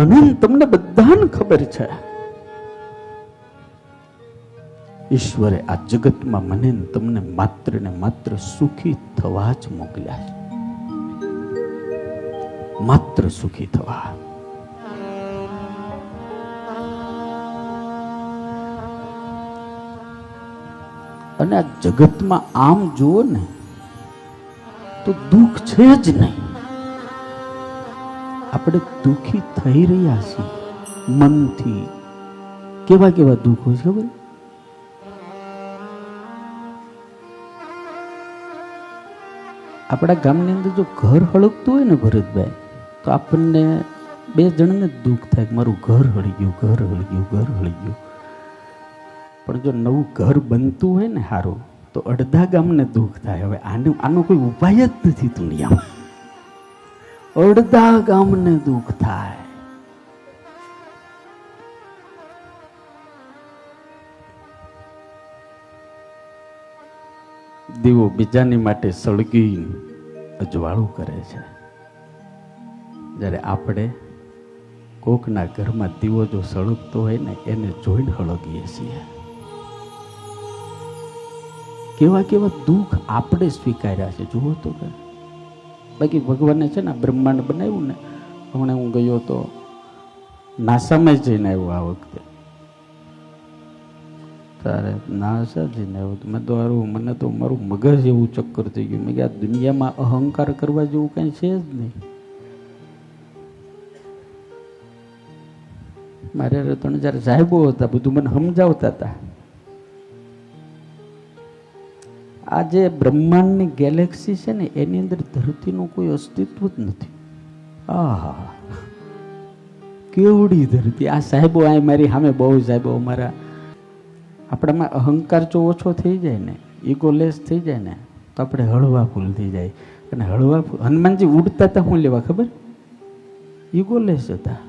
મને તમને બધાને ખબર છે ઈશ્વરે આ જગતમાં મને તમને માત્ર ને માત્ર સુખી થવા જ મોકલ્યા છે, માત્ર સુખી થવા. અને આ જગતમાં આમ જુઓ ને તો દુઃખ છે જ નહીં. આપણે દુઃખી થઈ રહ્યા છીએ મનથી. કેવા કેવા દુઃખ હોય છે ખબર? આપણા ગામની અંદર જો ઘર હળગતું હોય ને ભરતભાઈ, તો આપણને બે જણને દુઃખ થાય કે મારું ઘર હળી ગયું, ઘર હળી ગયું, ઘર હળી ગયું. પણ જો નવું ઘર બનતું હોય ને સારું, તો અડધા ગામને દુઃખ થાય. હવે આનો કોઈ ઉપાય જ નથી દુનિયામાં. અડધા ગામને દુઃખ થાય. દીવો બીજાની માટે સળગી અજવાળું કરે છે, જ્યારે આપણે કોકના ઘરમાં દીવો જો સળગતો હોય ને એને જોઈને હળગીએ છીએ. કેવા કેવા દુઃખ આપણે સ્વીકાર્યા છે જુઓ તો. બાકી ભગવાને છે ને બ્રહ્માંડ બનાવ્યું ને, હમણાં હું ગયો તો નાસામાં જઈને આવ્યો આ વખતે. તારે નાસા જઈને આવ્યો તો મેં તો હારું, મને તો મારું મગજ એવું ચક્કર થઈ ગયું. મેં કે આ દુનિયામાં અહંકાર કરવા જેવું કંઈ છે જ નહીં. મારે 3-4 સાહેબો હતા, બધું મને સમજાવતા હતા. આ જે બ્રહ્માંડની ગેલેક્સી છે ને એની અંદર ધરતીનું કોઈ અસ્તિત્વ જ નથી. આહા, કેવડી ધરતી! આ સાહેબો આ મારી સામે બહુ સાહેબો અમારા. આપણામાં અહંકાર જો ઓછો થઈ જાય ને, ઈગોલેસ થઈ જાય ને, તો આપણે હળવા ફૂલ થઈ જાય. અને હળવા ફૂલ હનુમાનજી ઉડતા હતા, શું લેવા ખબર? ઈગોલેસ હતા.